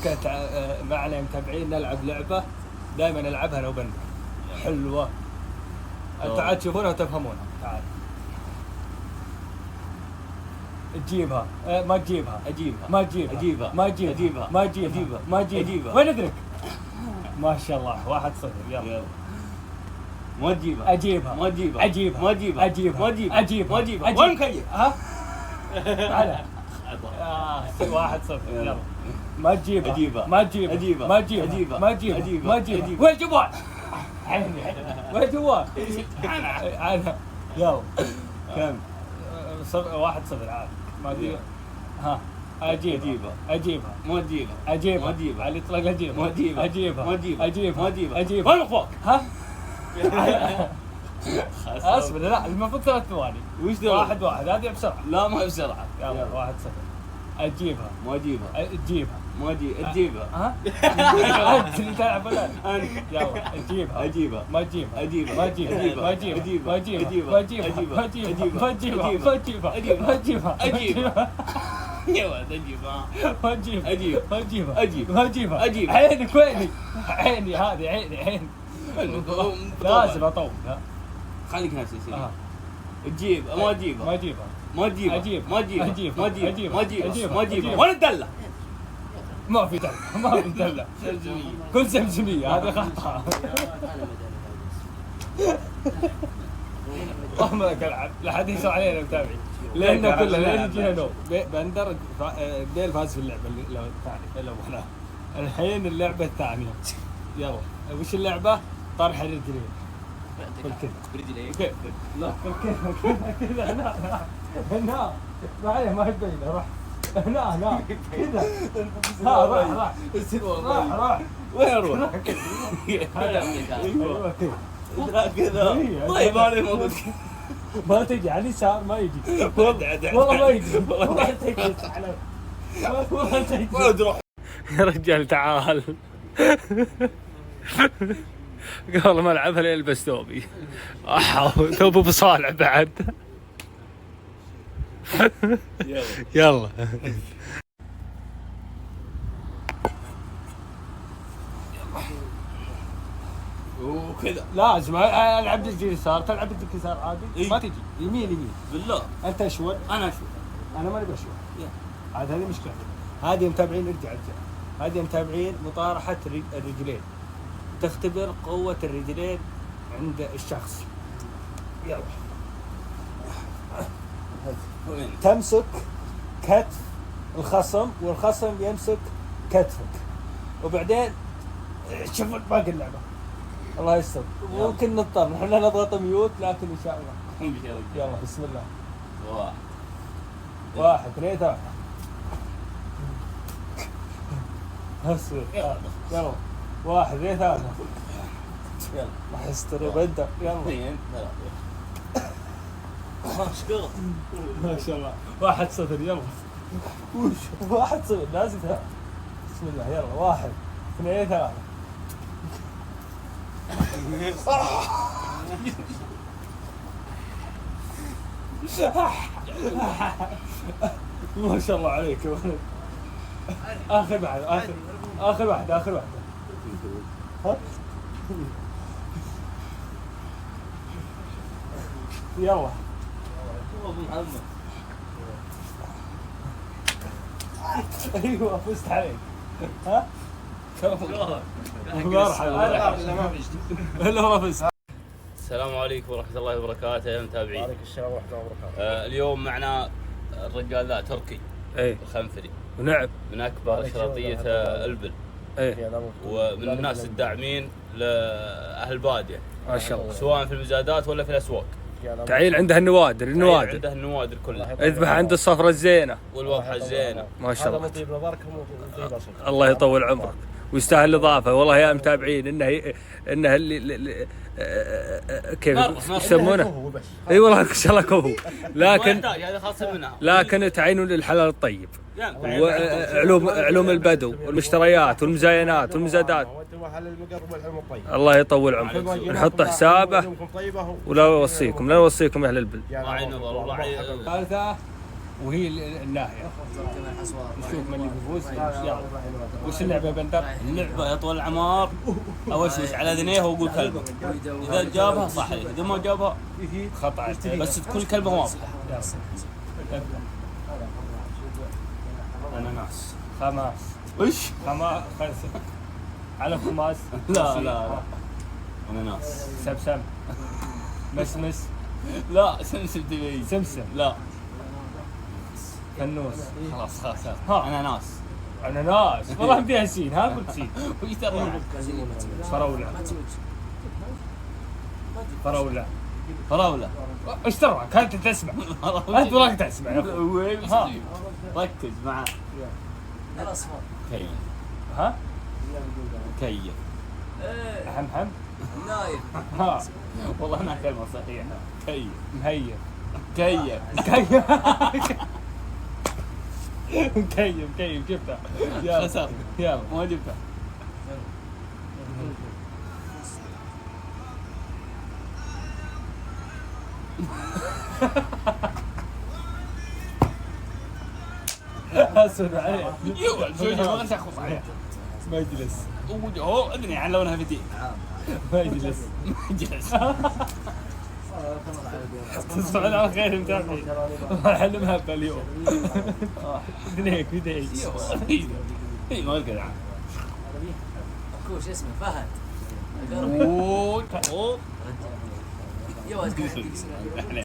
لك معنا متابعين نلعب لعبة دائما نلعبها انا وبندر حلوة. انت عاد تشوفونها وتفهمونها. تعال تجيبها ما تجيبها اجيبها ما تجيبها اجيبها ما تجيبها اجيبها ما تجيبها ما تجيبها وين ادرك. ما شاء الله 1-0. يلا ما تجيبها اجيبها ما تجيبها اجيبها ما تجيبها اجيبها ما تجيبها اجيبها ما تجيبها أجيبها. وين مكيف؟ ها 1-0. يلا ما تجيبها أجيبها. ما تجيبها أجيبها. ما تجيبها أجيبها. ما تجيبها أجيبها. ما تجيبها أجيبها. وين جوال؟ وين جوال؟ انا يلا كم؟ 1-0 عاد ما ادري. ها اجيبها اجيبها ما تجيبها اجيبها ما تجيبها على الاطلاق اجيبها ما تجيبها اجيبها ما تجيبها اجيبها ما تجيبها اجيبها وين مخفوق؟ ها اصبر لا المفروض 3 ثواني. وش ذا؟ 1-1 هذه بسرعه. لا ما بسرعة. يلا 1-0 اجيبها ما اجيبها تجيبها ما تجيبها ها انت اللي تلعب ولا أنا. يلا تجيبها اجيبها ما تجيبها أجيبها. ما تجيبها ما تجيبها ما تجيبها ما تجيبها ما تجيبها ما تجيبها ما تجيبها ما تجيبها أجيبها. يا ولد اجيبها ما تجيبها أجيب. ما تجيبها أجيب. ما تجيبها أجيب. عينك ويني عيني هذه عيني لازم اطول. خليك نفسي ها تجيب ما تجيبها ما تجيبها ما تجيبها أجيب. ما تجيبها أجيب. ما تجيبها أجيب. ما تجيبها أجيب. ما تجيبها أجيب. وين الدلة؟ ما في دلة ما في دلة كل سمسمية هذا خطأ. اللهم لك العب لا حد يسوى علينا المتابعين لأنه كله لين يجينا نوم. بندر ديل فاز في اللعبة اللي لو الثانية لو احنا الحين اللعبة الثانية. يلا وش اللعبة؟ طرح الرجلين بالكذا برجليك كيف لا بالكذا كذا هنا معي ما يبين راح هنا كذا راح وين اروح؟ ايوه كذا كذا طيب انا موجود ما تجي على اليسار ما يجي والله ما يجي والله تجي والله تجي وين تروح؟ يا رجال تعال قبل ما العبها يلبس ثوبي ثوب ابو صالح بعد. يلا وكذا لازم العب تجي يسار تلعب تجي يسار عادي إيه؟ ما تجي يمين بالله انت اشول انا شو انا ماني بشول عاد هذه مشكلة. هذه متابعين ارجع هذه متابعين مطارحة الرجلين تختبر قوة الرجلين عند الشخص. يلا وين؟ تمسك كتف الخصم والخصم يمسك كتفك وبعدين شوف باقي اللعبة. الله يستر ممكن نضطر نحن نضغط ميوت لكن ان شاء الله. يلا بسم الله 1 2 3 هسه يلا 1 2 3 يلا راح يستر بنت يلا 2 3 ما شاء الله 1-0 يلا 1-0 لازم بسم الله يلا 1 2 3 ما شاء الله عليك يا ولد. اخر واحد اخر واحده ها يلا ايوه فزت عليك ها مرحبا الا ما فزت. السلام عليكم ورحمة الله وبركاته يا متابعين. وعليكم السلام ورحمة الله وبركاته. اليوم معنا الرجال ذا تركي ايه الخنفري ونعم من أكبر أشرطية البل ايه ومن الناس الداعمين لأهل البادية ما شاء الله سواء في المزادات ولا في الأسواق. تعيل عنده النوادر عنده النوادر كلها اذبح عنده الصفرة الزينة والوضحة الزينة ما شاء الله. هذا مطيب نظرك ومطيب أصلك. الله يطول عمرك ويستاهل الإضافة والله يا متابعين انه اللي كيف يسمونه؟ اي والله ان شاء الله كفو لكن هذا خاص منها لكن تعينوا للحلال الطيب وعلوم البدو والمشتريات والمزاينات والمزادات. الله يطول عمرك ونحط حسابه ولا نوصيكم يا اهل البل. راعي نظر وراعي ثالثة وهي الناهيه. نشوف من اللي بيفوز. يلا وش اللعبه يا بندر؟ اللعبة يا طويل العمر اوشوش على ذنيه واقول كلمة. اذا جابها صح عليه، اذا ما جابها خطأ. بس تكون كلمة واضحة. اناناس. خماس. وش؟ على خماس. لا لا لا. اناناس. سمسم. مسمس. لا سمسم تبي. سمسم. لا فنوس. خلاص خلاص. ها. اناناس. اناناس. والله بدي سين. ها قلت سين. وش ترى؟ فراولة. فراولة. فراولة. ايش ترى؟ كانت تسمع. انت وراك تسمع يا اخوي. وين ها. ركز مع كيف. ها؟ كيف. حمحم. نايف. ها. والله انها كلمة صحيحة. كيف. مهير. كيف. مكيف جبتها. يلا خسر. يلا. ما جبتها. اسود عليه. يوه شوي ما غير تاخذ عليه. مجلس. هو ادري عن لونها فتيل. مجلس. مجلس. تصبحون على خير متابعين. احنا مهبه اليوم. بدنيك. اي ما ارقد عاد. كوش اسمه فهد. اوه يا ولد